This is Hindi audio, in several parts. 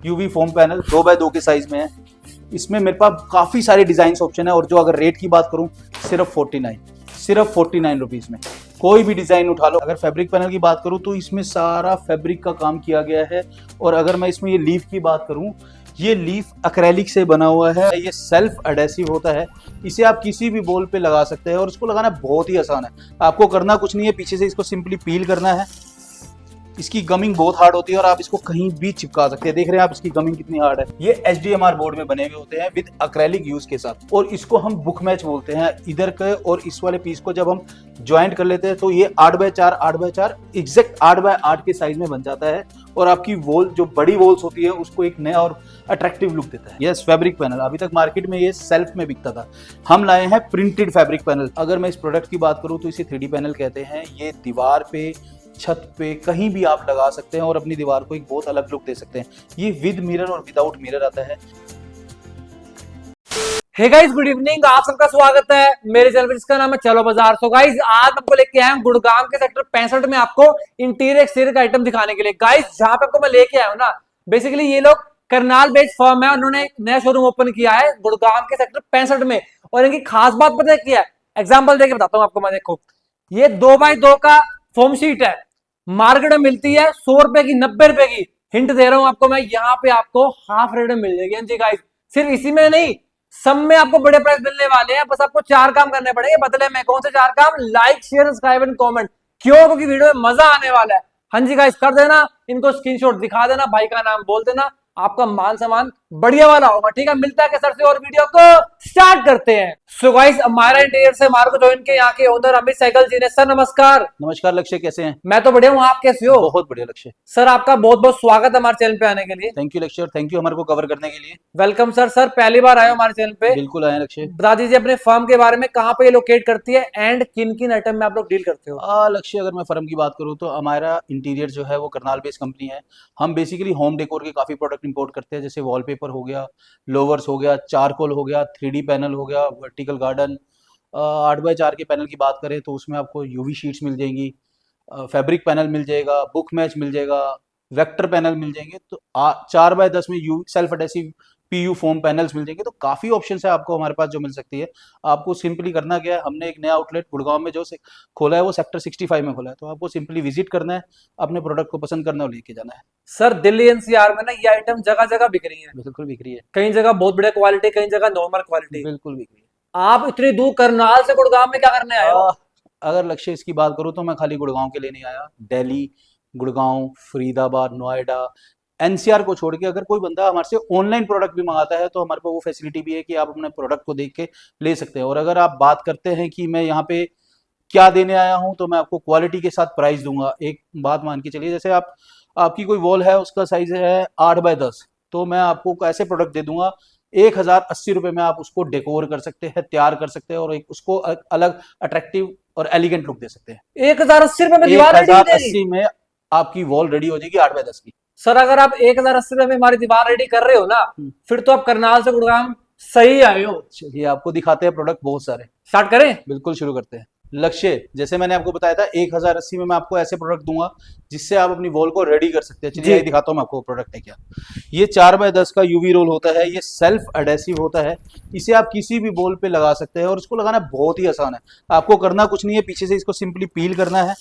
यूवी फोम पैनल 2x2 के साइज में है। इसमें मेरे पास काफ़ी सारे डिज़ाइन ऑप्शन है और जो अगर रेट की बात करूं सिर्फ 49 रुपीज़ में कोई भी डिज़ाइन उठा लो। अगर फैब्रिक पैनल की बात करूं तो इसमें सारा फैब्रिक का काम किया गया है। और अगर मैं इसमें ये लीफ की बात करूं, ये लीफ एक्रेलिक से बना हुआ है। ये सेल्फ एडेसिव होता है, इसे आप किसी भी बॉल पे लगा सकते हैं और इसको लगाना बहुत ही आसान है। आपको करना कुछ नहीं है, पीछे से इसको सिंपली पील करना है। इसकी गमिंग बहुत हार्ड होती है और आप इसको कहीं भी चिपका सकते हैं। देख रहे हैं आप इसकी गमिंग कितनी हार्ड है। ये HDMR बोर्ड में बने हुए होते हैं विद एक्रेलिक यूज के साथ, और इसको हम बुक मैच बोलते हैं। इधर के और इस वाले पीस को जब हम ज्वाइंट कर लेते हैं तो ये 8x4 एग्जैक्ट 8x8 के साइज में बन जाता है और आपकी वॉल जो बड़ी वॉल्स होती है उसको एक नया और अट्रैक्टिव लुक देता है। यस, फैब्रिक पैनल अभी तक मार्केट में ये सेल्फ में बिकता था, हम लाए हैं प्रिंटेड फैब्रिक पैनल। अगर मैं इस प्रोडक्ट की बात करूं तो इसे 3D पैनल कहते हैं। ये दीवार पे, छत पे, कहीं भी आप लगा सकते हैं और अपनी दीवार को एक बहुत अलग लुक दे सकते हैं। ये विद मिरर और विदाउट मिरर आता है। Hey guys, good evening. आप सबका स्वागत है मेरे चैनल पर जिसका नाम है चलो बाजार। सो गाइस, आज आपको लेके आया हूं गुड़गांव के सेक्टर 65 में आपको इंटीरियर एक्सटीरियर का आइटम दिखाने के लिए। गाइस, जहां पे आपको मैं लेके आया हूं ना, बेसिकली ये लोग करनाल बेस्ड फर्म है। उन्होंने एक नया शोरूम ओपन किया है गुड़गांव के सेक्टर 65 में। और इनकी खास बात पता है क्या है? एग्जाम्पल देके बताता हूँ आपको मैं। देखो, ये 2x2 का फोम शीट है, मार्केट में मिलती है 100 रुपए की, 90 रुपए की। हिंट दे रहा हूं आपको मैं, यहाँ पे आपको हाफ रेट में मिल जाएगी। जी गाइस, सिर्फ इसी में नहीं, सब में आपको बड़े प्राइस मिलने वाले हैं। बस आपको 4 काम करने पड़ेंगे। बदले में कौन से 4 काम? Like, share, subscribe and comment. क्यों? क्योंकि वीडियो में मजा आने वाला है। हाँ जी गाइस, कर देना, इनको स्क्रीनशॉट दिखा देना, भाई का नाम बोल देना, आपका मान सम्मान बढ़िया वाला होगा। ठीक है, मिलता है सर से और वीडियो को स्टार्ट करते हैं। सो गाइस, हमारा इंटीरियर से हमारे को ज्वाइन के यहाँ के ओनर अमित साइकिल जी ने। सर नमस्कार। नमस्कार लक्ष्य, कैसे हैं? मैं तो बढ़िया हूँ, आप कैसे हो? बहुत बढ़िया लक्ष्य। सर आपका बहुत बहुत स्वागत है हमारे चैनल पे आने के लिए। थैंक यू लक्ष्य, थैंक यू हमारे को कवर करने के लिए। Welcome sir. सर पहली बार आए हो हमारे चैनल पे? बिल्कुल आए लक्ष्य। बता दीजिए अपने फर्म के बारे में, कहाँ पे ये लोकेट करती है एंड किन किन आइटम में आप लोग डील करते हो? लक्ष्य, अगर मैं फर्म की बात करूं तो हमारा इंटीरियर जो है वो करनाल बेस्ड कंपनी है। हम बेसिकली होम डेकोर के काफ़ी प्रोडक्ट इंपोर्ट करते हैं, जैसे वॉलपेपर हो गया, लोवर्स हो गया, चारकोल हो गया, 3D पैनल हो गया, वर्टिकल गार्डन। 8x4 के पैनल की बात करें तो उसमें आपको यूवी शीट्स मिल जाएंगी, फैब्रिक पैनल मिल जाएगा, बुक मैच मिल जाएगा, वेक्टर पैनल मिल जाएंगे। तो 4x10 में यू self adhesive PU foam panels मिल जाएंगे। तो काफ़ी ऑप्शन है आपको हमारे पास जो मिल सकती है। आपको सिंपली करना क्या है, हमने एक नया आउटलेट गुड़गांव में जो खोला है वो सेक्टर 65 में खोला है। तो आपको सिंपली विजिट करना है, अपने प्रोडक्ट को पसंद करना और लेके जाना है। सर दिल्ली NCR में ना ये आइटम जगह जगह बिक रही है। बिल्कुल बिक रही है, कई जगह बहुत बढ़िया क्वालिटी, कई जगह नॉर्मल क्वालिटी। बिल्कुल बिक रही है। आप इतनी दूर करनाल से गुड़गांव में क्या करने आए हो? अगर लक्ष्य इसकी बात करूँ तो मैं खाली गुड़गांव के लिए नहीं आया। दिल्ली, गुड़गांव, फरीदाबाद, नोएडा, NCR को छोड़ के अगर कोई बंदा हमारे से ऑनलाइन प्रोडक्ट भी मंगाता है तो हमारे पास वो फैसिलिटी भी है कि आप अपने प्रोडक्ट को देख के ले सकते हैं। और अगर आप बात करते हैं कि मैं यहाँ पे क्या देने आया हूँ, तो मैं आपको क्वालिटी के साथ प्राइस दूंगा। एक बात मान के चलिए, जैसे आपकी कोई वॉल है, उसका साइज है 8x10, तो मैं आपको ऐसे प्रोडक्ट दे दूंगा 1080 रुपये में आप उसको डेकोर कर सकते हैं, तैयार कर सकते हैं और एक उसको अलग अट्रैक्टिव और एलिगेंट लुक दे सकते हैं। 1080 रुपए में दीवार रेडी हो जाएगी? 1080 में आपकी वॉल रेडी हो जाएगी 8x10 की। सर अगर आप 1080 रुपए में हमारी दीवार रेडी कर रहे हो ना, फिर तो आप करनाल से गुड़गांव सही आए हो। चलिए आपको दिखाते हैं प्रोडक्ट बहुत सारे। स्टार्ट करें? बिल्कुल, शुरू करते हैं। लक्ष्य, जैसे मैंने आपको बताया था 1080 में मैं आपको ऐसे प्रोडक्ट दूंगा जिससे आप अपनी वॉल को रेडी कर सकते हैं। चलिए दिखाता हूँ मैं आपको प्रोडक्ट है क्या। ये 4x10 का यूवी रोल होता है, ये सेल्फ एडेसिव होता है। इसे आप किसी भी वॉल पे लगा सकते हैं और इसको लगाना बहुत ही आसान है। आपको करना कुछ नहीं है, पीछे से इसको सिंपली पील करना है।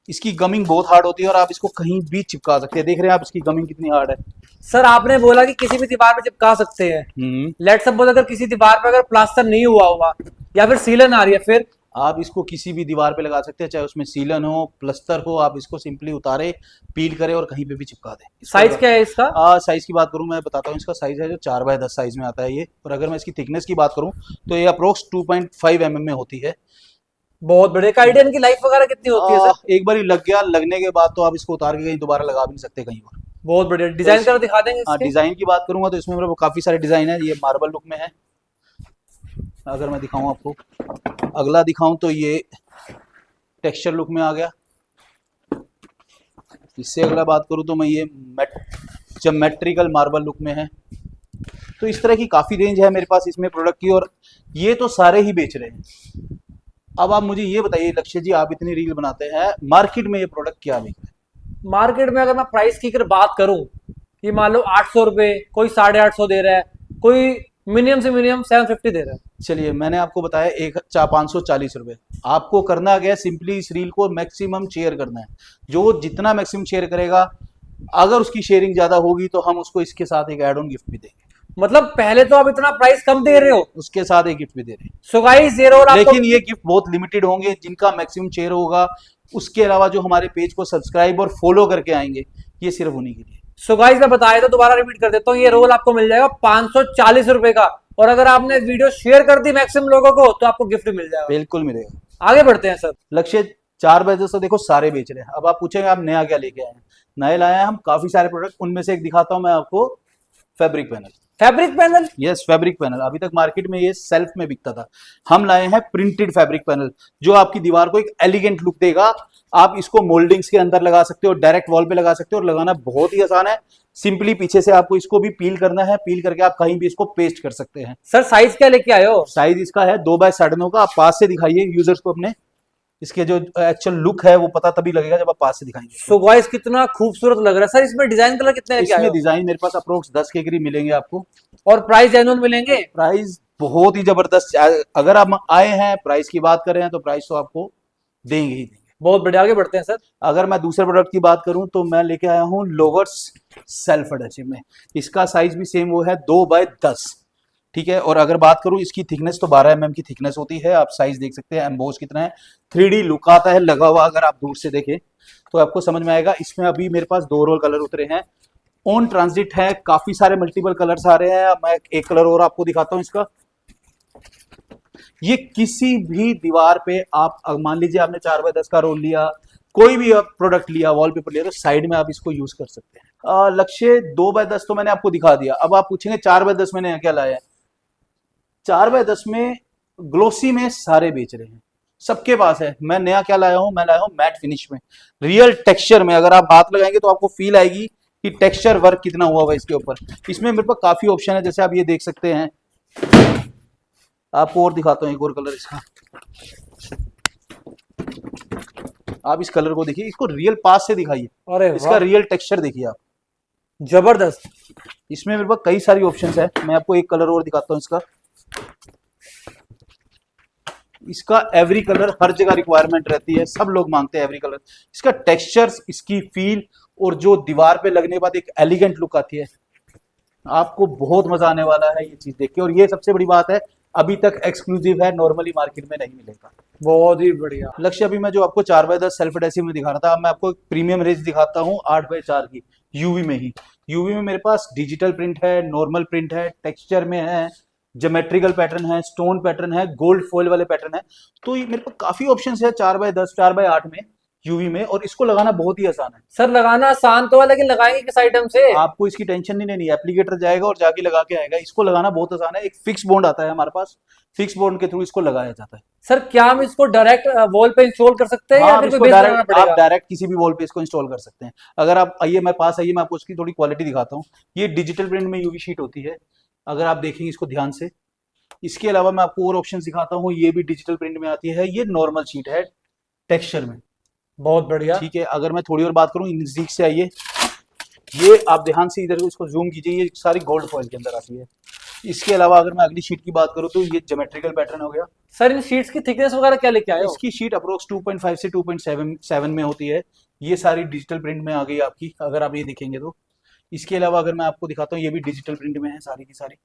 इसकी गमिंग बहुत हार्ड होती है और आप इसको कहीं भी चिपका सकते हैं। देख रहे हैं आप इसकी गमिंग कितनी हार्ड है। सर आपने बोला कि किसी भी दीवार पे चिपका सकते हैं। लेट्स सपोज अगर किसी दीवार पे अगर प्लास्टर नहीं हुआ होगा या फिर सीलन आ रही है, फिर आप इसको किसी भी दीवार पे लगा सकते हैं, चाहे उसमें सीलन हो, प्लस्तर हो। आप इसको सिंपली उतारे, पील करें और कहीं पे भी चिपका दें। साइज क्या है इसका? साइज की बात करूं, मैं बताता हूं। इसका साइज है जो 4x10 साइज में आता है ये। और अगर मैं इसकी थिकनेस की बात करूं तो ये अप्रोक्स 2.5 mm में होती है। बहुत बड़े का आइडिया। इनकी लाइफ वगैरह कितनी होती है सर? एक बार लग गया, लगने के बाद तो आप इसको उतार के कहीं दोबारा लगा भी नहीं सकते कहीं और। बहुत बढ़िया। डिजाइन कर दिखा देंगे इसके? डिजाइन की बात करूंगा तो इसमें मेरे को काफी सारे डिजाइन है। ये मार्बल लुक में है, अगर मैं दिखाऊं आपको। अगला दिखाऊं तो ये टेक्सचर लुक में आ गया। इससे अगला बात करूं तो मैं ये ज्योमेट्रिकल मार्बल लुक में है। तो इस तरह की काफी रेंज है मेरे पास इसमें प्रोडक्ट की, और ये तो सारे ही बेच रहे हैं। अब आप मुझे ये बताइए लक्ष्य जी, आप इतनी रील बनाते हैं, मार्केट में ये प्रोडक्ट क्या बिक रहा है? मार्केट में अगर मैं प्राइस की बात करूं ये मान लो 800 रुपए, कोई 850 दे रहा है, कोई मिनिमम से मिनिमम 750 दे रहा है। चलिए मैंने आपको बताया 540 रुपए। आपको करना क्या है, सिंपली इस रील को मैक्सिमम शेयर करना है। जो जितना मैक्सिमम शेयर करेगा, अगर उसकी शेयरिंग ज्यादा होगी तो हम उसको इसके साथ एक एड ऑन गिफ्ट भी देंगे। मतलब पहले तो आप इतना प्राइस कम दे रहे हो, उसके साथ एक गिफ्ट भी दे रहे हैं। सो गाइस ये रोल आपको, लेकिन ये गिफ्ट बहुत लिमिटेड होंगे, जिनका मैक्सिमम शेयर होगा। उसके अलावा जो हमारे पेज को सब्सक्राइब और फॉलो करके आएंगे, ये सिर्फ उन्हीं के लिए। सो गाइस मैं बताया तो दोबारा रिपीट कर देता हूँ, ये रोल आपको मिल जाएगा 540 रुपए का, और अगर आपने वीडियो शेयर कर दी मैक्सिमम लोगों को तो आपको गिफ्ट मिल जाएगा। बिल्कुल मिलेगा। आगे बढ़ते हैं सर। लक्ष्य 4 बजे से देखो सारे बेच रहे हैं। अब आप पूछेंगे आप नया क्या लेके आए हैं। नए लाए हैं हम काफी सारे प्रोडक्ट, उनमें से एक दिखाता हूं मैं आपको, fabric panel. Fabric panel, yes fabric panel. अभी तक मार्केट में ये सेल्फ में बिकता था, हम लाए हैं प्रिंटेड फैब्रिक पैनल, जो आपकी दीवार को एक एलिगेंट लुक देगा। आप इसको मोल्डिंग्स के अंदर लगा सकते हो, डायरेक्ट वॉल पे लगा सकते हो, और लगाना बहुत ही आसान है। सिंपली पीछे से आपको इसको भी पील करना है, पील करके आप कहीं भी इसको पेस्ट कर सकते हैं। सर साइज क्या लेके आए हो? साइज इसका है 2x9.5 का। आप पास से दिखाइए यूजर्स को अपने, इसके जो एक्चुअल लुक है वो पता तभी लगेगा जब आप पास से दिखाएंगे। सो गाइस कितना खूबसूरत लग रहा है सर। इसमें डिजाइन कलर कितने लेके आए इसमें हो? डिजाइन मेरे पास अप्रोक्स 10 के करीब मिलेंगे आपको, और प्राइस जेन्युइन मिलेंगे? प्राइस बहुत ही जबरदस्त। अगर आप आए हैं प्राइस की बात कर रहे हैं तो प्राइस तो आपको देंगे ही देंगे। बहुत बढ़िया, आगे बढ़ते हैं सर। अगर मैं दूसरे प्रोडक्ट की बात करूं तो मैं लेके आया हूं लोवर्स सेल्फ एडहेसिव में। इसका साइज भी सेम वो है 2x10, ठीक है। और अगर बात करूं इसकी थिकनेस तो 12 mm की थिकनेस होती है। आप साइज देख सकते हैं, एम्बोस कितना है, 3D लुक आता है लगा हुआ। अगर आप दूर से देखें तो आपको समझ में आएगा। इसमें अभी मेरे पास 2 रोल कलर उतरे हैं, ऑन ट्रांजिट है, काफी सारे मल्टीपल कलर्स आ रहे हैं। मैं एक कलर और आपको दिखाता हूं इसका। ये किसी भी दीवार पे आप मान लीजिए आपने 4x10 का रोल लिया, कोई भी प्रोडक्ट लिया, वॉलपेपर लिया, तो साइड में आप इसको यूज कर सकते हैं। लक्ष्य 2x10 तो मैंने आपको दिखा दिया। अब आप पूछेंगे 4x10 में नया क्या लाया है। 4x10 में ग्लोसी में सारे बेच रहे हैं, सबके पास है। मैं नया क्या लाया हूं, मैं लाया हूं मैट फिनिश में, रियल टेक्सचर में। अगर आप हाथ लगाएंगे तो आपको फील आएगी कि टेक्सचर वर्क कितना हुआ हुआ इसके ऊपर। इसमें मेरे पास काफी ऑप्शन है, जैसे आप ये देख सकते हैं। आपको और दिखाता हूं एक और कलर इसका। आप इस कलर को देखिए, इसको रियल पास से दिखाइए, अरे इसका रियल टेक्सचर देखिए आप, जबरदस्त। इसमें मेरे पास कई सारी ऑप्शंस है। मैं आपको एक कलर और दिखाता हूं इसका। इसका एवरी कलर हर जगह रिक्वायरमेंट रहती है, सब लोग मांगते हैं एवरी कलर। इसका टेक्सचर, इसकी फील, और जो दीवार पे लगने के बाद एक एलिगेंट लुक आती है, आपको बहुत मजा आने वाला है ये चीज देख के। और ये सबसे बड़ी बात है, अभी तक एक्सक्लूसिव है, नॉर्मली मार्केट में नहीं मिलेगा। बहुत ही बढ़िया। लक्ष्य अभी मैं जो आपको 4x10 सेल्फ एडहेसिव में दिखा रहा था, अब मैं आपको एक प्रीमियम रेंज दिखाता हूँ 8x4 की, यूवी में ही। यूवी में मेरे पास डिजिटल प्रिंट है, नॉर्मल प्रिंट है, टेक्सचर में है, ज्योमेट्रिकल पैटर्न है, स्टोन पैटर्न है, गोल्ड फॉइल वाले पैटर्न है। तो ये मेरे पास काफी ऑप्शंस है 4x10 4x8 में यूवी में, और इसको लगाना बहुत ही आसान है। सर लगाना आसान तो है, लेकिन लगाएंगे किस आइटम से? आपको इसकी टेंशन नहीं लेनी, एप्लीकेटर जाएगा और जाके लगा के आएगा। इसको लगाना बहुत आसान है। एक फिक्स बॉन्ड आता है हमारे पास, फिक्स बॉन्ड के थ्रू इसको लगाया जाता है। सर क्या हम इसको डायरेक्ट वॉल पे इंस्टॉल कर सकते हैं, हाँ, या आप फिर इसको कोई बेस लगाना डायरेक्ट, पड़ेगा? आप डायरेक्ट किसी भी वॉल पे इसको इंस्टॉल कर सकते हैं। अगर आप आइए, मैं पास आइए, मैं आपको इसकी थोड़ी क्वालिटी दिखाता हूँ। ये डिजिटल प्रिंट में यूवी शीट होती है, अगर आप देखेंगे इसको ध्यान से। इसके अलावा मैं आपको और ऑप्शन दिखाता हूँ, ये भी डिजिटल प्रिंट में आती है। ये नॉर्मल शीट है टेक्सचर में, बहुत बढ़िया। ठीक है। अगर मैं थोड़ी और बात करूँ, नजदीक से आइए, ये आप ध्यान से इधर इसको जूम कीजिए, ये सारी गोल्ड फॉइल के अंदर आती है। इसके अलावा अगर मैं अगली शीट की बात करूँ तो ये ज्योमेट्रिकल पैटर्न हो गया। सर इन शीट्स की थिकनेस वगैरह क्या लेके आए हो? इसकी शीट अप्रोक्स 2.5 से 2.7 में होती है। ये सारी डिजिटल प्रिंट में आ गई आपकी, अगर आप ये देखेंगे तो। इसके अलावा अगर मैं आपको दिखाता हूँ, ये भी डिजिटल प्रिंट में है सारी की सारी।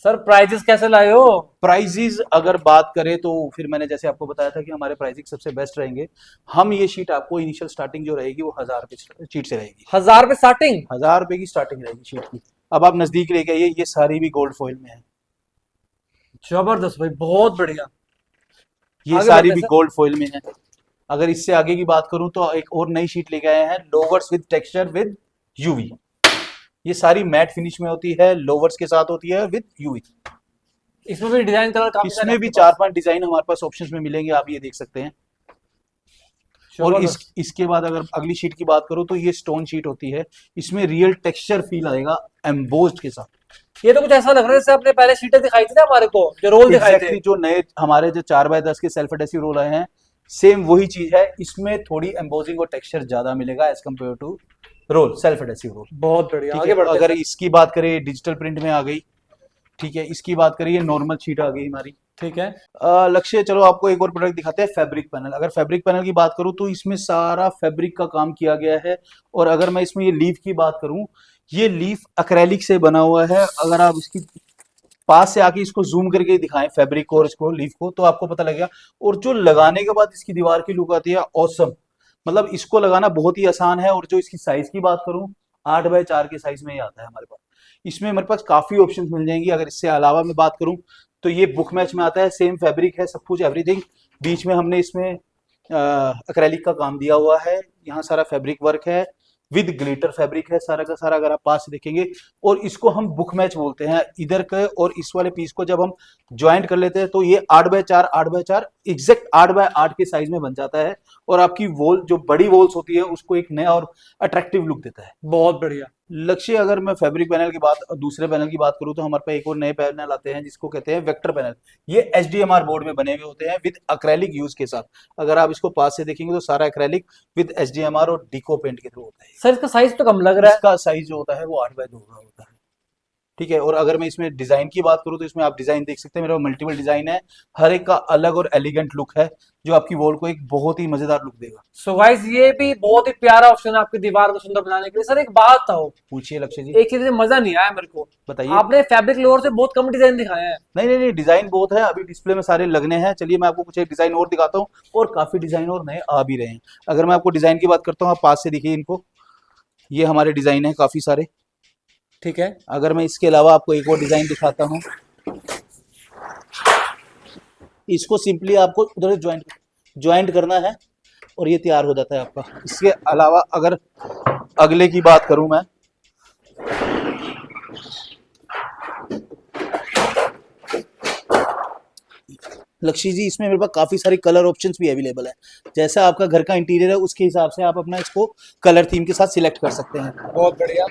सर प्राइजेस कैसे लाए हो? प्राइजेस अगर बात करें तो फिर मैंने जैसे आपको बताया था कि हमारे प्राइसिंग सबसे बेस्ट रहेंगे। हम ये शीट आपको इनिशियल स्टार्टिंग जो रहेगी वो 1000 रुपए शीट से रहेगी। 1000 रुपए स्टार्टिंग? 1000 रुपए की स्टार्टिंग रहेगी शीट की। अब आप नजदीक लेके आइए, ये सारी भी गोल्ड फॉइल में है। जबरदस्त भाई, बहुत बढ़िया। ये आगे सारी बढ़ते भी हैं, गोल्ड फॉइल में है। अगर इससे आगे की बात करूं तो एक और नई शीट लेके आए हैं, louvers with texture with UV. ये सारी मैट फिनिश में होती है, लोवर्स के साथ होती है विद यूवी। इसमें भी डिजाइन कलर काफी सारे इसमें भी आपके पास। 4-5 डिजाइन हमारे पास ऑप्शंस में मिलेंगे, आप ये देख सकते हैं। और जबरदस्त। इसके बाद अगर अगली शीट की बात करूं तो ये स्टोन शीट होती है। इसमें रियल टेक्सचर फील आएगा एम्बोस्ड के साथ। ये तो कुछ ऐसा लग रहा है जैसे आपने पहले शीटें दिखाई थी ना हमारे को, जो रोल दिखाए थे। Exactly, जो नए हमारे जो 4x10 के सेल्फ एडहेसिव रोल आए हैं, सेम वही चीज है। इसमें थोड़ी एम्बोजिंग और टेक्सचर ज्यादा मिलेगा as compared to roll, self adhesive roll. बहुत बढ़िया, ठीक आगे है, बढ़ते अगर हैं। इसकी बात करें डिजिटल प्रिंट में आ गई। ठीक है, इसकी बात करिए नॉर्मल शीट आ गई हमारी। ठीक है। लक्ष्य, चलो आपको एक और प्रोडक्ट दिखाते हैं, फैब्रिक पैनल। अगर फैब्रिक पैनल की बात करूं तो इसमें सारा फैब्रिक का काम किया गया है। और अगर मैं इसमें ये लीफ की बात करूं, ये लीफ अक्रेलिक से बना हुआ है। अगर आप इसकी पास से आके इसको जूम करके दिखाएं फैब्रिक को और इसको लीफ को, तो आपको पता लगेगा। और जो लगाने के बाद इसकी दीवार की लुक आती है औसम, मतलब इसको लगाना बहुत ही आसान है। और जो इसकी साइज की बात करूं, 8x4 के साइज में ही आता है हमारे पास। इसमें हमारे पास काफी ऑप्शंस मिल जाएंगी। अगर इससे अलावा मैं बात करूं तो ये बुक मैच में आता है, सेम फैब्रिक है, सब कुछ एवरीथिंग। बीच में हमने इसमें अक्रेलिक का काम दिया हुआ है। यहाँ सारा फैब्रिक वर्क है, विद ग्लिटर फैब्रिक है सारा का सारा, अगर आप पास से देखेंगे। और इसको हम बुक मैच बोलते हैं। इधर के और इस वाले पीस को जब हम ज्वाइंट कर लेते हैं तो ये 8x4 8x4 एग्जैक्ट 8x8 के साइज में बन जाता है। और आपकी वॉल, जो बड़ी वॉल्स होती है, उसको एक नया और अट्रैक्टिव लुक देता है। बहुत बढ़िया। लक्ष्य, अगर मैं फैब्रिक पैनल की बात, दूसरे पैनल की बात करूं तो हमारे पास एक और नए पैनल आते हैं जिसको कहते हैं वेक्टर पैनल। ये एचडीएमआर बोर्ड में बने हुए होते हैं विद अक्रेलिक यूज के साथ। अगर आप इसको पास से देखेंगे तो सारा अक्रेलिक विद एचडीएमआर और डिको पेंट के थ्रू होता है। सर इसका साइज तो कम लग रहा है। इसका साइज जो होता है वो 8x2 का होता है। ठीक है, और अगर मैं इसमें डिजाइन की बात करूं तो इसमें आप डिजाइन देख सकते हैं, मेरे पास मल्टीपल डिजाइन है। हर एक का अलग और एलिगेंट लुक है, जो आपकी वॉल को एक बहुत ही मजेदार लुक देगा। सो गाइस ये भी बहुत ही प्यारा ऑप्शन है आपकी दीवार को सुंदर बनाने के लिए। सर एक बात था, पूछिए लक्ष्य जी। एक चीज से मजा नहीं आया मेरे को, बताइए। आपने फैब्रिक लोअर से बहुत कम डिजाइन दिखाए हैं। नहीं नहीं नहीं, डिजाइन बहुत है, अभी डिस्प्ले में सारे लगने हैं। चलिए मैं आपको कुछ एक डिजाइन और दिखाता हूँ, और काफी डिजाइन और नए आ भी रहे हैं। अगर मैं आपको डिजाइन की बात करता हूँ, आप पास से देखिए इनको, ये हमारे डिजाइन है काफी सारे। ठीक है। अगर मैं इसके अलावा आपको एक और डिजाइन दिखाता हूँ, इसको सिंपली आपको उधर ज्वाइंट करना है और ये तैयार हो जाता है आपका। इसके अलावा अगर अगले की बात करूं मैं, लक्ष्य जी, इसमें मेरे पास काफी सारे कलर ऑप्शंस भी अवेलेबल है। जैसा आपका घर का इंटीरियर है उसके हिसाब से आप अपना इसको कलर थीम के साथ सिलेक्ट कर सकते हैं। बहुत बढ़िया।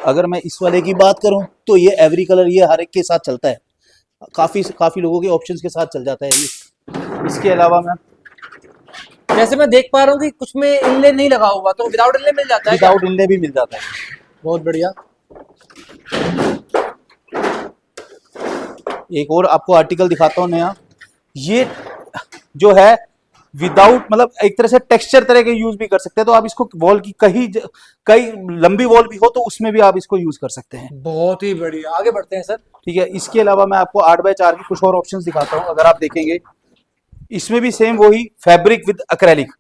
अगर मैं इस वाले की बात करूं तो ये एवरी कलर, ये हर एक के साथ चलता है, काफी लोगों के ऑप्शंस के साथ चल जाता है जी। इसके अलावा मैं, जैसे मैं देख पा रहा हूँ कि कुछ में इनले नहीं लगा हुआ, तो विदाउट इनले मिल जाता है क्या? विदाउट इनले भी मिल जाता है। बहुत बढ़िया। एक और आपको आर्टिकल दिखाता हूँ नया, ये जो है विदाउट, मतलब एक तरह से टेक्सचर तरह के यूज भी कर सकते हैं। तो आप इसको वॉल की कई लंबी वॉल भी हो तो उसमें भी आप इसको यूज कर सकते हैं। बहुत ही बढ़िया, आगे बढ़ते हैं सर। ठीक है, इसके अलावा मैं आपको 8x4 की कुछ और ऑप्शंस दिखाता हूँ। अगर आप देखेंगे इसमें भी सेम वही फैब्रिक विद अक्रेलिक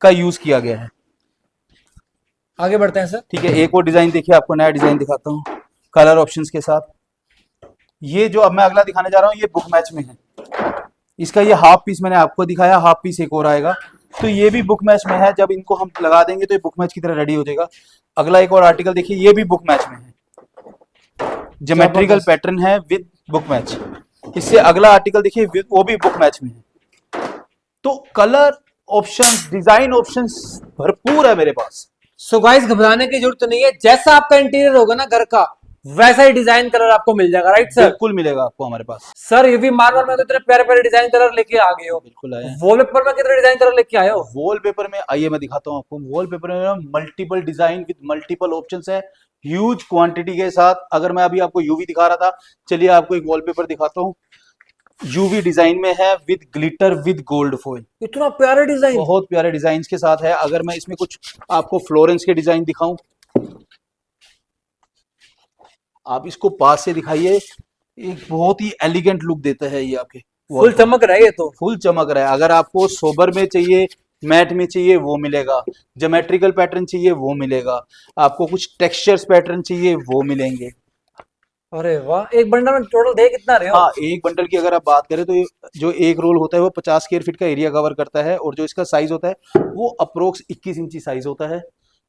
का यूज किया गया है। आगे बढ़ते हैं सर। ठीक है, एक और डिजाइन देखिए, आपको नया डिजाइन दिखाता हूँ कलर ऑप्शंस के साथ। ये जो अब मैं अगला दिखाने जा रहा हूँ, ये बुक मैच में है। इसका ये हाफ पीस मैंने आपको दिखाया, हाफ पीस एक और आएगा, तो ये भी बुक मैच में है। जब इनको हम लगा देंगे तो ये बुक मैच की तरह रेडी हो जाएगा। अगला एक और आर्टिकल देखिए, ये भी बुक मैच में है, ज्योमेट्रिकल पैटर्न है विद बुक मैच। इससे अगला आर्टिकल देखिए, वो भी बुक मैच में है। तो कलर ऑप्शंस, डिजाइन ऑप्शंस भरपूर है मेरे पास। सो गाइस घबराने की जरूरत नहीं है, जैसा आपका इंटीरियर होगा ना घर का, वैसा ही डिजाइन कलर आपको मिल जाएगा। Right sir? बिल्कुल मिलेगा आपको हमारे पास। सर यूवी मार्बल में तो इतने प्यारे प्यारे डिजाइन कलर लेके आ गए हो, बिल्कुल आए हैं। वॉलपेपर में कितने डिजाइन कलर लेके आए हो? वॉलपेपर में आइए मैं दिखाता हूँ आपको। वॉलपेपर में multiple design with multiple options है, ह्यूज क्वांटिटी के साथ। अगर मैं अभी आपको यूवी दिखा रहा था, चलिए आपको एक वॉलपेपर दिखाता हूँ। यूवी डिजाइन में है with glitter with gold foil. इतना प्यारा डिजाइन, बहुत प्यारे डिजाइन के साथ है। अगर मैं इसमें कुछ आपको फ्लोरेंस के डिजाइन दिखाऊं, आप इसको पास से दिखाइए, एक बहुत ही एलिगेंट लुक देता है ये आपके। फुल चमक रहा है ये तो, फुल चमक रहा है। अगर आपको सोबर में चाहिए, मैट में चाहिए, वो मिलेगा। ज्योमेट्रिकल पैटर्न चाहिए, वो मिलेगा। आपको कुछ टेक्सचर्स पैटर्न चाहिए, वो मिलेंगे। अरे वाह, एक बंडल में टोटल दे कितना रहे हो? हाँ, एक बंडल की अगर आप बात करें तो ये जो एक रोल होता है वो 50 स्क्वायर फीट का एरिया कवर करता है। और जो इसका साइज होता है वो अप्रोक्स 21 इंची साइज होता है,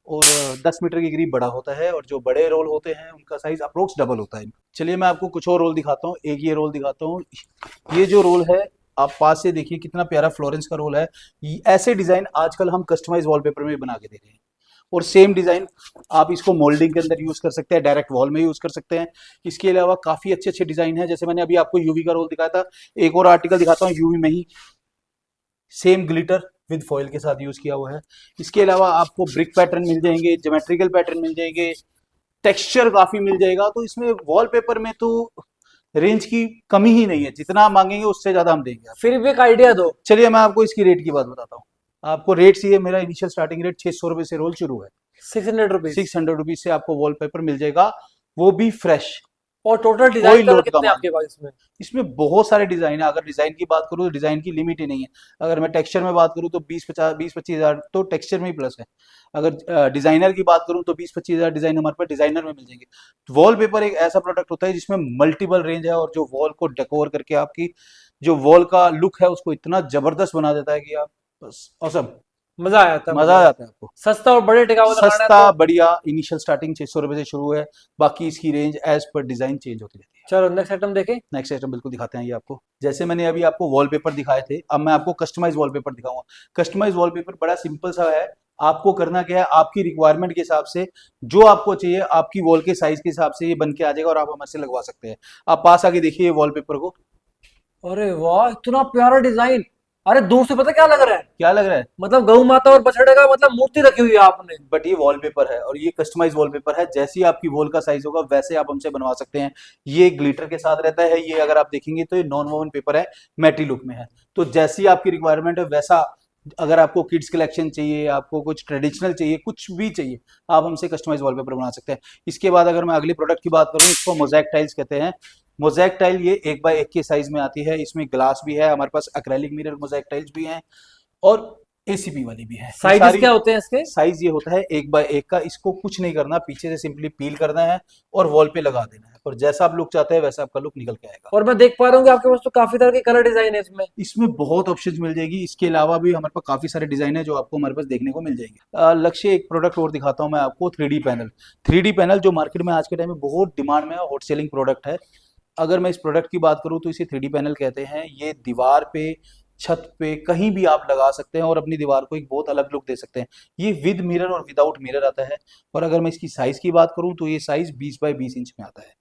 और 10 मीटर के करीब बड़ा होता है। और जो बड़े रोल होते हैं उनका साइज अप्रोक्स डबल होता है। चलिए मैं आपको कुछ और रोल दिखाता हूँ। एक ये रोल दिखाता हूँ। ये जो रोल है, आप पास से देखिए कितना प्यारा फ्लोरेंस का रोल है। ऐसे डिजाइन आजकल हम कस्टमाइज वॉलपेपर में बना के दे रहे हैं। और सेम डिजाइन आप इसको मोल्डिंग के अंदर यूज कर सकते हैं, डायरेक्ट वॉल में यूज कर सकते हैं। इसके अलावा काफी अच्छे अच्छे डिजाइन है। जैसे मैंने अभी आपको यूवी का रोल दिखाया था, एक और आर्टिकल दिखाता हूँ यूवी में ही, सेम ग्लिटर विद फॉइल के साथ यूज किया हुआ है। इसके अलावा आपको ब्रिक पैटर्न मिल जाएंगे, ज्योमेट्रिकल पैटर्न मिल जाएंगे, टेक्सचर काफी मिल जाएगा। तो इसमें वॉलपेपर में तो रेंज की कमी ही नहीं है, जितना आप मांगेंगे उससे ज्यादा हम देंगे। फिर भी एक आइडिया दो। चलिए मैं आपको इसकी रेट की बात बताता हूँ। आपको रेट से, मेरा इनिशियल स्टार्टिंग रेट 600 रुपए से रोल शुरू है। 600 रुपीज। 600 रुपीज से आपको वॉलपेपर मिल जाएगा, वो भी फ्रेश। और टोटल कोई डिजाइन कलर लोड कितने का आपके पास इसमें? इसमें बहुत सारे डिजाइन है। अगर डिजाइन की बात करूँ तो डिजाइन की लिमिट ही नहीं है। अगर मैं टेक्सचर में बात करूँ तो 20-25 हजार तो टेक्सचर में ही प्लस है। अगर डिजाइनर की बात करूँ तो 20-25 हजार डिजाइन हमारे पास डिजाइनर में मिल जाएंगे। वॉलपेपर एक ऐसा प्रोडक्ट होता है जिसमें मल्टीपल रेंज है, और जो वॉल को डेकोर करके आपकी जो वॉल का लुक है उसको इतना जबरदस्त बना देता है कि आप बस ऑसम, मजा आया था, मजा आ जाता है आपको। सस्ता और बड़े टिकाऊ लगाना है सस्ता तो। बढ़िया, इनिशियल स्टार्टिंग 600 रुपए से शुरू है। बाकी इसकी रेंज एज पर डिजाइन चेंज होती रहती है। चलो नेक्स्ट आइटम देखें। नेक्स्ट आइटम बिल्कुल दिखाते हैं ये आपको। जैसे मैंने अभी आपको वॉलपेपर दिखाए थे, अब मैं आपको कस्टमाइज वॉलपेपर दिखाऊंगा। कस्टमाइज वॉलपेपर बड़ा सिंपल सा है। आपको करना क्या है, आपकी रिक्वायरमेंट के हिसाब से जो आपको चाहिए, आपकी वॉल के साइज के हिसाब से ये बन के आ जाएगा और आप हमारे से लगवा सकते हैं। आप पास आके देखिए वॉलपेपर को। अरे वाह, इतना प्यारा डिजाइन। अरे दूर से पता क्या लग रहा है? क्या लग रहा है? मतलब गौ माता और बछड़े का मतलब मूर्ति रखी हुई है आपने। बट ये वॉलपेपर है और ये कस्टमाइज वॉलपेपर है। जैसी आपकी वॉल का साइज होगा वैसे आप हमसे बनवा सकते हैं। ये ग्लिटर के साथ रहता है। ये अगर आप देखेंगे तो ये नॉन वोवन पेपर है, मैटी लुक में है। तो जैसी आपकी रिक्वायरमेंट है वैसा, अगर आपको किड्स कलेक्शन चाहिए, आपको कुछ ट्रेडिशनल चाहिए, कुछ भी चाहिए, आप हमसे कस्टमाइज वॉलपेपर बना सकते हैं। इसके बाद अगर मैं अगली प्रोडक्ट की बात करूँ, इसको मोज़ेक टाइल्स कहते हैं। मोज़ेक टाइल ये 1x1 के साइज में आती है। इसमें ग्लास भी है, हमारे पास एक्रेलिक मिरर मोज़ेक टाइल्स भी हैं और एसीपी वाली भी है। साइजेस क्या होते हैं इसके? साइज ये होता है 1x1 का। इसको कुछ नहीं करना, पीछे से सिंपली पील करना है और वॉल पे लगा देना है, और जैसा आप लुक चाहते हैं वैसा आपका लुक निकल के आएगा। और मैं देख पा रहा हूँ कि आपके पास तो काफी तरह के कलर डिजाइन है इसमें। इसमें बहुत ऑप्शंस मिल जाएगी। इसके अलावा भी हमारे पास काफी सारे डिजाइन है जो आपको हमारे पास देखने को मिल जाएंगे। लक्ष्य एक प्रोडक्ट और दिखाता हूँ मैं आपको, 3D पैनल। 3D पैनल जो मार्केट में आज के टाइम में बहुत डिमांड में है, हॉट सेलिंग प्रोडक्ट है। अगर मैं इस प्रोडक्ट की बात करूँ तो इसे 3D पैनल कहते हैं। ये दीवार पे, छत पे, कहीं भी आप लगा सकते हैं और अपनी दीवार को एक बहुत अलग लुक दे सकते हैं। ये विद मिरर और विदाउट मिरर आता है। और अगर मैं इसकी साइज की बात करूं तो ये साइज 20x20 इंच में आता है,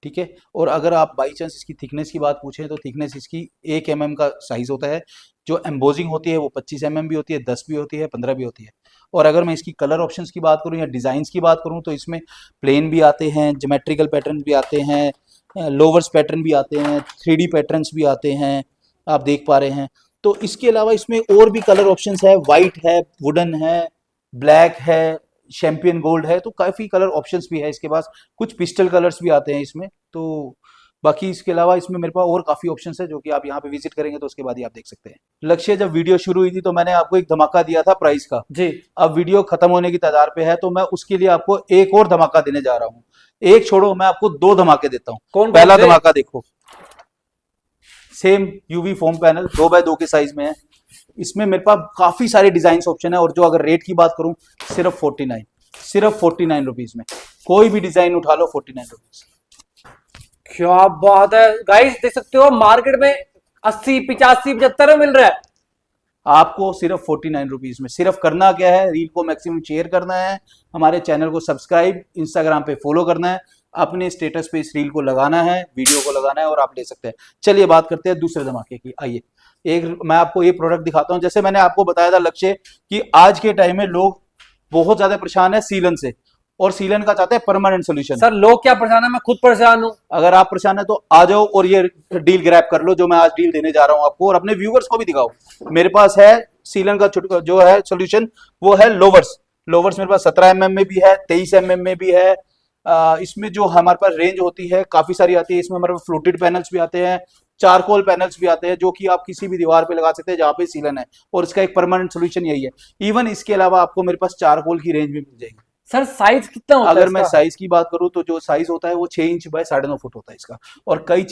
ठीक है। और अगर आप बाई चांस इसकी थिकनेस की बात पूछें तो थिकनेस इसकी 1 mm का साइज होता है। जो एम्बोजिंग होती है वो 25 mm भी होती है, 10 भी होती है, 15 भी होती है। और अगर मैं इसकी कलर ऑप्शंस की बात करूं या डिजाइन की बात करूं तो इसमें प्लेन भी आते हैं, ज्योमेट्रिकल पैटर्न भी आते हैं, लोवर्स पैटर्न भी आते हैं, 3D पैटर्न्स भी आते हैं, आप देख पा रहे हैं। तो इसके अलावा इसमें और भी कलर ऑप्शंस है। वाइट है, वुडन है, ब्लैक है, चैंपियन गोल्ड है। तो काफी कलर ऑप्शंस भी है इसके पास। कुछ पिस्टल कलर्स भी आते हैं इसमें। तो बाकी इसके अलावा इसमें मेरे पास और काफी ऑप्शंस है जो कि आप यहाँ पे विजिट करेंगे तो उसके बाद ही आप देख सकते हैं। लक्ष्य, जब वीडियो शुरू हुई थी तो मैंने आपको एक धमाका दिया था प्राइस का जी। अब वीडियो खत्म होने की कगार पे है तो मैं उसके लिए आपको एक और धमाका देने जा रहा हूँ। एक छोड़ो, मैं आपको 2 धमाके देता हूँ। कौन पहला कौन से? धमाका देखो, same UV foam panel 2x2 के साइज में है। इसमें मेरे पास काफी सारे डिजाइन ऑप्शन है, और जो अगर रेट की बात करूं सिर्फ 49 रुपीज में कोई भी डिजाइन उठा लो। 49 रुपीज। क्या बात है गाइस, देख सकते हो मार्केट में 80, 85, 75 में मिल रहा है। आपको सिर्फ 49 रुपीज में। सिर्फ करना क्या है, रील को मैक्सिमम शेयर करना है, हमारे चैनल को सब्सक्राइब, इंस्टाग्राम पे फॉलो करना है, अपने स्टेटस पे इस रील को लगाना है, वीडियो को लगाना है और आप ले सकते हैं। चलिए बात करते हैं दूसरे धमाके की। आइए, एक मैं आपको ये प्रोडक्ट दिखाता हूं। जैसे मैंने आपको बताया था लक्ष्य कि आज के टाइम में लोग बहुत ज्यादा परेशान है सीलन से, और सीलन का चाहते हैं परमानेंट सोल्यूशन। सर लोग क्या परेशान है, मैं खुद परेशान हूँ। अगर आप परेशान है तो आ जाओ और ये डील ग्रैब कर लो जो मैं आज डील देने जा रहा हूं आपको, और अपने व्यूअर्स को भी दिखाओ। मेरे पास है सीलन का जो है सोल्यूशन, वो है लोवर्स। मेरे पास 17 mm में भी है, 23 mm में भी है। इसमें जो हमारे पास रेंज होती है काफी सारी आती है। इसमें हमारे पास फ्लोटेड पैनल्स भी आते हैं, चारकोल पैनल्स भी आते हैं, जो कि आप किसी भी दीवार पे लगा सकते हैं जहां पे सीलन है, और इसका एक परमानेंट सोल्यूशन यही है। इवन इसके अलावा आपको मेरे पास चारकोल की रेंज भी मिल जाएगी। सर साइज कितना होता है अगर मैं इसका? साइज की बात करूं तो जो साइज होता है वो 6 इंच बाय 9.5 फुट होता है इसका। और कई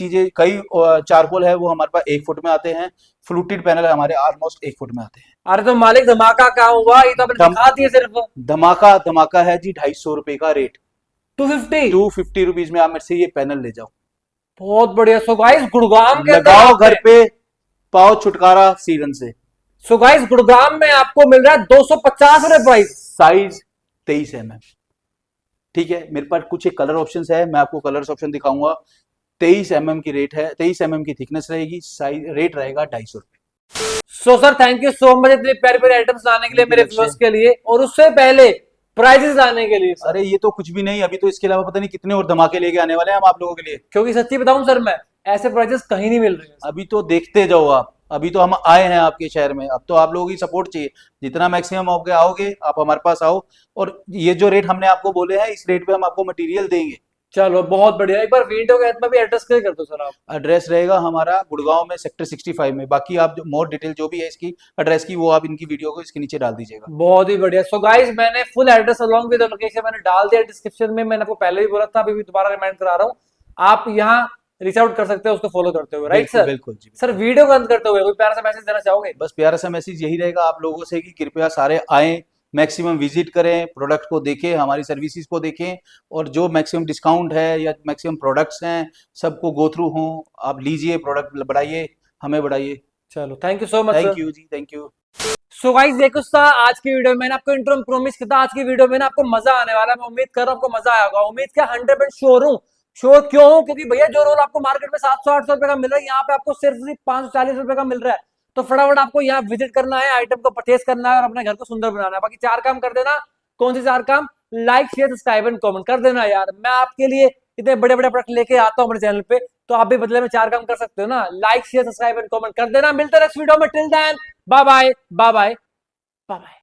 चारकोल है वो हमारे पास 1 फुट में आते हैं। फ्लूटेड पैनल हमारे ऑलमोस्ट 1 फुट में आते हैं। अरे तो मालिक धमाका क्या हुआ, ये तो आपने दिखा दिया सिर्फ। धमाका है जी 250 रुपए का रेट। 250 रुपीज में आप मेरे से ये पैनल ले जाओ। बहुत बढ़िया। सो गाइस गुड़गांव के अंदर लगाओ घर पे, पाओ छुटकारा सीलन से। सो गाइस गुड़गांव में आपको मिल रहा है 250 रुपए प्राइस। साइज 23 mm, ठीक है। मेरे पास कुछ एक कलर ऑप्शंस है, मैं आपको कलर्स ऑप्शन दिखाऊंगा। 23 mm की रेट है, 23 mm की थिकनेस रहेगी, साइज रेट रहेगा 250 रुपए। So sir thank you so much इतने प्यारे प्यारे आइटम्स लाने के लिए Thank you, मेरे लक्ष्य। व्यूअर्स के लिए, और उससे पहले प्राइजेस लाने के लिए सर। अरे ये तो कुछ भी नहीं, अभी तो इसके अलावा पता नहीं कितने और धमाके लेके आने वाले हैं हम आप लोगों के लिए। क्योंकि सच्ची बताऊं सर, मैं ऐसे प्राइजेस कहीं नहीं मिल रहे हैं। अभी तो देखते जाओ आप, अभी तो हम आए हैं आपके शहर में, अब तो आप लोगों की सपोर्ट चाहिए। जितना मैक्सिमम आओगे आओगे आप हमारे पास आओ, और ये जो रेट हमने आपको बोले हैं इस रेट पे हम आपको मटेरियल देंगे। चलो बहुत बढ़िया, एक बार वीडियो के अंत में भी एड्रेस क्लियर कर दो सर आप। एड्रेस रहेगा हमारा गुड़गांव में सेक्टर 65 में। बाकी आप जो मोर डिटेल जो भी है इसकी एड्रेस की, वो आप इनकी वीडियो को इसके नीचे डाल दीजिएगा। बहुत ही बढ़िया। सो गाइस मैंने full address along with location मैंने डाल दिया डिस्क्रिप्शन में, मैंने आपको पहले भी बोला था, अभी भी दोबारा रिमाइंड करा रहा हूँ। आप यहाँ रीच आउट कर सकते हो उसको फॉलो करते हुए, राइट बिल्कुल सर? बिल्कुल जी। सर वीडियो को अंत करते हुए कोई प्यारा सा मैसेज देना चाहोगे? बस प्यारा सा मैसेज यही रहेगा आप लोगों से कि कृपया सारे आएँ, मैक्सिमम विजिट करें, प्रोडक्ट को देखें, हमारी सर्विसेज को देखें, और जो मैक्सिमम डिस्काउंट है या मैक्सिमम प्रोडक्ट्स हैं सबको गो थ्रू हों। आप लीजिए, प्रोडक्ट बढ़ाइए, हमें बढ़ाइए। चलो thank you so much thank sir. You जी, थैंक यू। सो गाइस देखो था आज की वीडियो में मैंने आपको इंट्रो में प्रॉमिस किया था, आज की वीडियो में ना आपको मजा आने वाला है। मैं उम्मीद कर रहा हूँ आपको मजा आया होगा। उम्मीद क्या 100% श्योर हूँ। श्योर क्यों हूँ? क्योंकि भैया जो रोल आपको मार्केट में 700-800 रुपए का मिल रहा है, यहाँ पे आपको सिर्फ 540 रुपए का मिल रहा है। तो फटाफट आपको यहाँ विजिट करना है, आइटम को परचेस करना है और अपने घर को सुंदर बनाना है। बाकी 4 काम कर देना। कौन से 4 काम? Like share subscribe and comment कर देना यार। मैं आपके लिए इतने बड़े बड़े प्रोडक्ट लेके आता हूँ अपने चैनल पे, तो आप भी बदले में 4 काम कर सकते हो ना। Like share subscribe and comment कर देना। मिलते हैं नेक्स्ट वीडियो में। Till then bye bye bye bye bye bye.